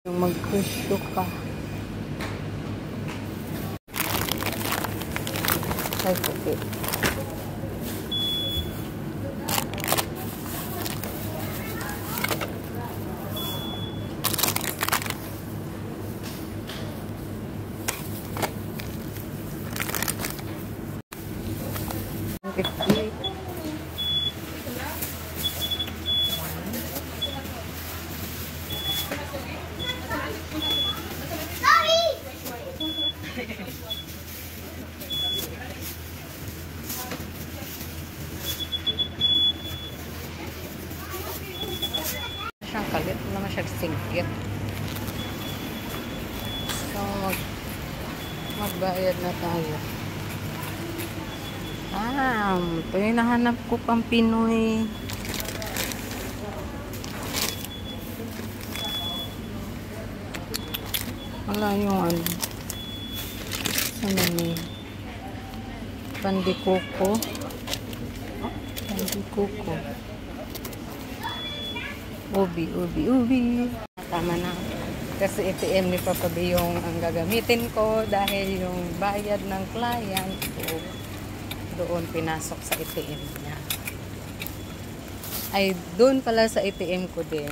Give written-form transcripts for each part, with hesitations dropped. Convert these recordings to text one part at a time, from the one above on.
Yung mag-cruise ka. Ay, okay. Siyang kalit naman siya singkit. So magbayad na tayo. Ito yung nahanap ko pang Pinoy. Wala yung ano. Sana may pandikoko. Pandikoko. Ubi. Tama na. Kasi ATM ni Papa B yung ang gagamitin ko dahil yung bayad ng client ko doon pinasok sa ATM niya. Ay, doon pala sa ATM ko din.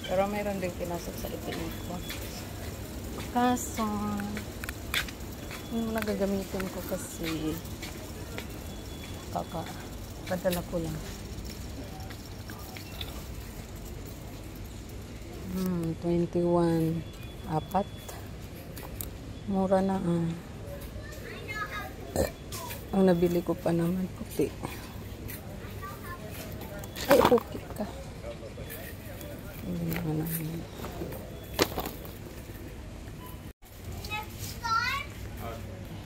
Pero mayroon din pinasok sa ATM ko. Kaso, yung nagagamitin ko kasi padala ko lang. 21 apat. Mura na ang nabili ko pa naman puti. Ay, puti ka. Hindi naman namin.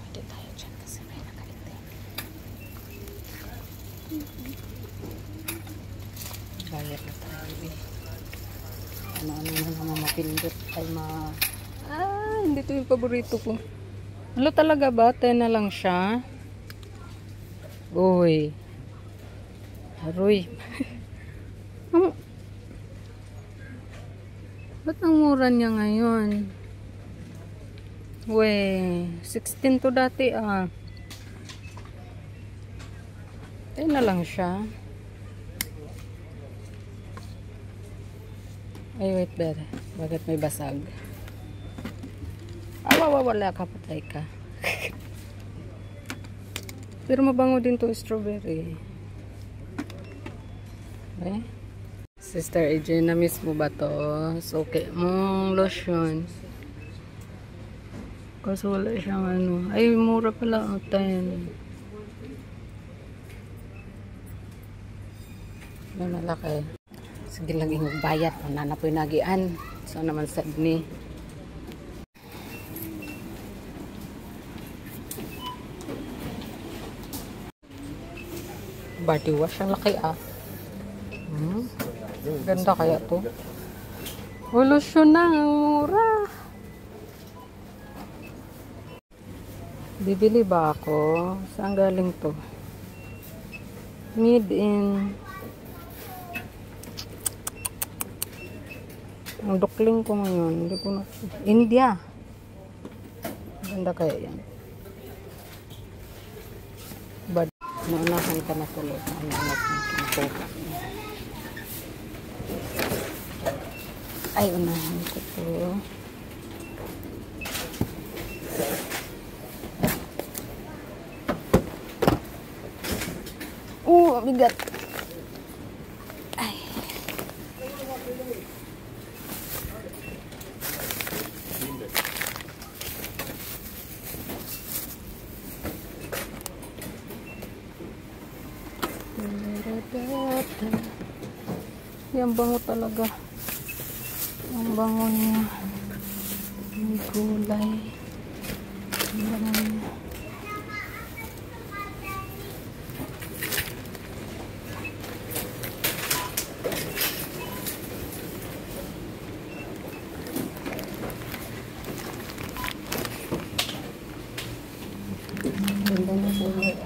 Hindi tayo dyan kasi may nakaitin. Bayad na tayo eh. Ano na naman mapindot ay hindi ito yung paborito ko. Ano talaga ba? 10 na lang siya. Uy. Haroy. Ba't ang mura niya ngayon? Uy. 16 to dati 10 na lang siya. Ay, wait, better. Bakit may basag? Wala ka, patay ka. Pero mabango din to strawberry. Okay? Sister AJ, na-miss mo ba to? So, okay. Mong lotion. Kasi wala siyang ano. Ay, mura pala. 10. May malaki. Sige lang yung bayad. Wala na po yung nagian. So naman sad ni. Body wash. Ang laki Ganda kaya to. Lotion na. Ang mura. Bibili ba ako? Saan galing to? Made in ang dukling ko ngayon, hindi ko na India. Ganda kaya yan. But naunahan ka na tuloy. Ay, unahan ko to. Bigat. Yung bango talaga. Ang bango niya. May gulay. Ang bango niya. Ganda na gulay.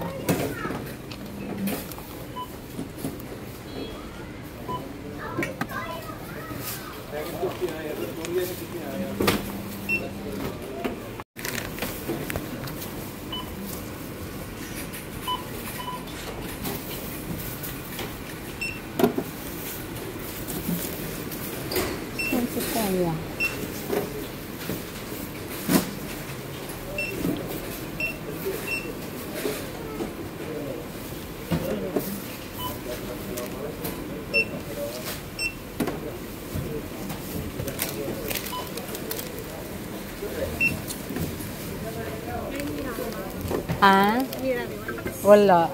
Saan si Kaya? Ah? Mira Rewards. Wala.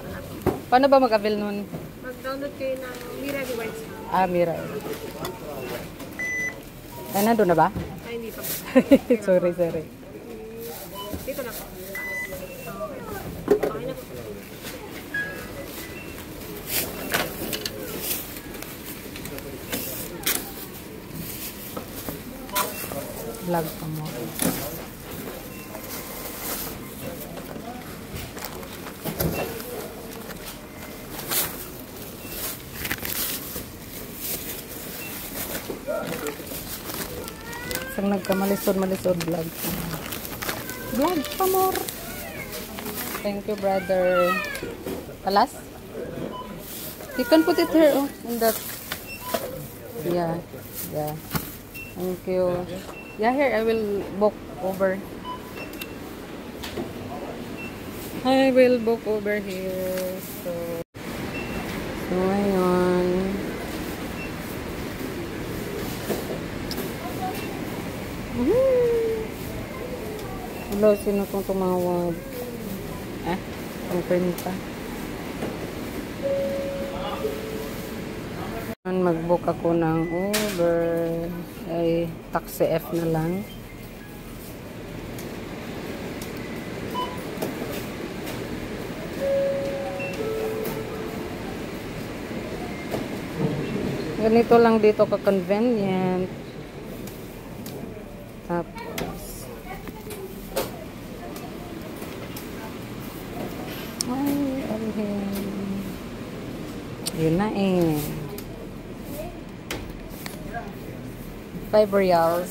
Paano ba mag-avail nun? Mag-download kayo ng Mira Rewards. Ah, Mira. Ay, nandun na ba? Ay, hindi pa. Sorry, sorry. Dito na po. Okay na po. Vlog pa mo. Isang nagkamalisod-malisod vlog pa mo. Vlog pa more. Thank you, brother. Palas? You can put it here, oh, in that. Yeah, yeah. Thank you. Yeah, here, I will book over. I will book over here. So ngayon. Hello, sino itong tumawag? Ang printa. Mag-book ako ng Uber. Ay, taxi F na lang. Ganito lang dito ka-convenient. Tapos ay, yun na eh. 5 reals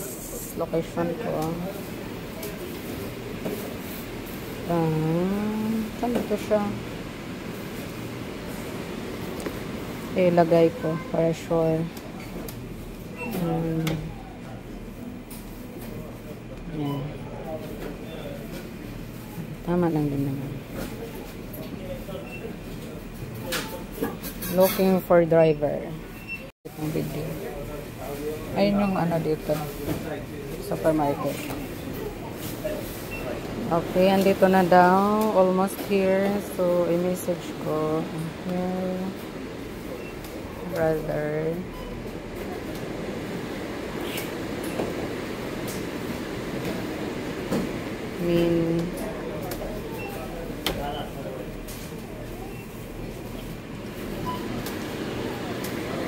location ko. Saan ito siya? Ilagay ko para sure. Yan. Tama lang din naman. Looking for driver. Itong video. Ayun yung ano dito. Supermarket. Okay, andito na daw. Almost here. So, i-message ko. Here. Brother.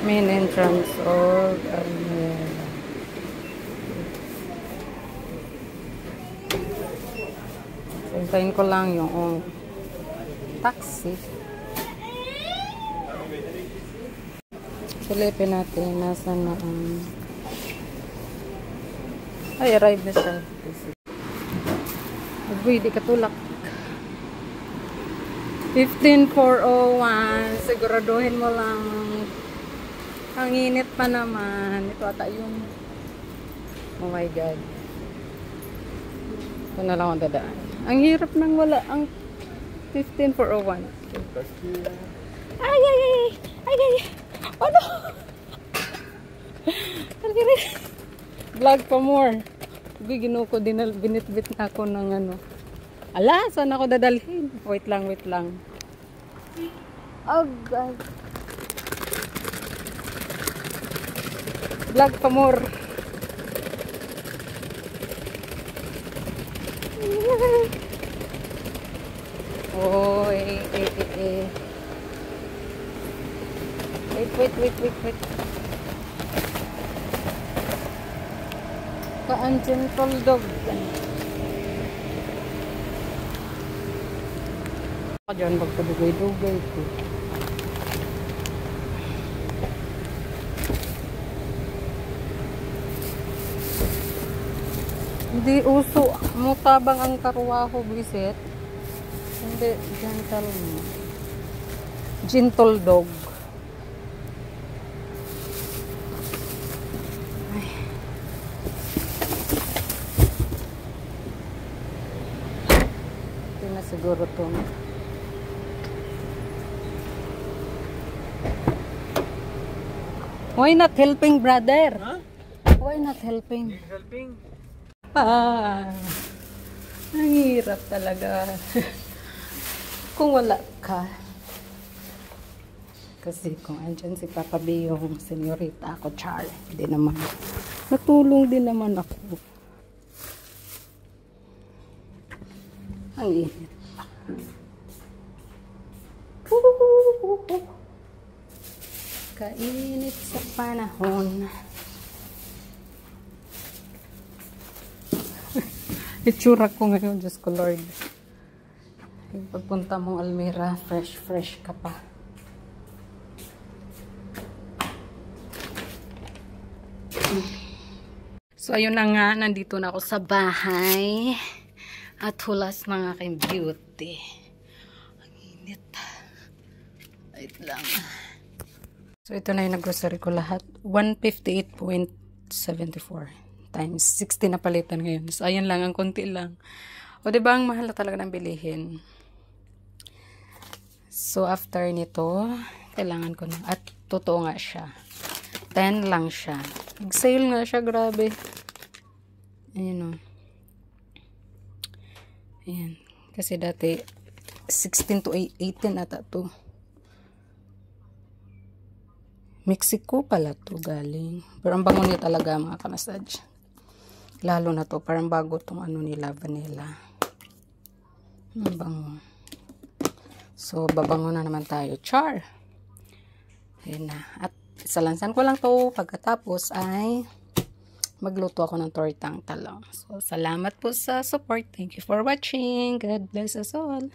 Main entrance of hintayin ko lang yung taxi. Silipin natin nasa na ay, arrive na siya. Uy, di katulak. 15,401. Siguraduhin mo lang. Ang init pa naman. Ito ata yung oh my god. Ito na lang akong dadaan. Ang hirap nang wala ang 15,401. Ay, ay, ay. Ay, ay. Ano? Vlog pa more. Gino ko din, binitbit na ako ng ano. Ala, saan ako dadalhin? Wait lang, wait lang. Oh god. Vlog pa more. Oh, wait. Kaanjin toldog. Ako dyan, magpadugay-dugay ko. Hindi uso. Mutabang ang karwaho, bisit. Hindi, gentle dog. Ay. Ito na siguro ito. Why not helping, brother? Huh? Why not helping? Helping? Ang hirap talaga. Kung wala ka. Kasi kung andyan si Papa B, yung senyorita ako, Char, hindi naman. Natulong din naman ako. Ang init pa. Kainit sa panahon. Itsura ko ngayon, Diyos ko Lord. Yung pagpunta mong Almira, fresh ka pa. So, ayun na nga, nandito na ako sa bahay. At hulas mga aking beauty. Ang init. Wait lang. So, ito na yung nag-grocery ko lahat. 158.74 times 60 na palitan ngayon. So, ayun lang, ang konti lang. O, diba, ang mahal na talaga ng bilihin. So, after nito, kailangan ko na. At, totoo nga siya. 10 lang siya. Nag-sale nga siya, grabe. Ayan o. Ayan. Kasi dati, 16 to 18 ata to. Mexico pala to galing. Pero ang bango niya talaga, mga kamasaj. Lalo na to, parang bago tong ano nila, vanilla. Ang bango. So, babango na naman tayo. Char! Ayan na. At salansan ko lang to. Pagkatapos ay magluto ako ng tortang talong. So, salamat po sa support. Thank you for watching. God bless us all.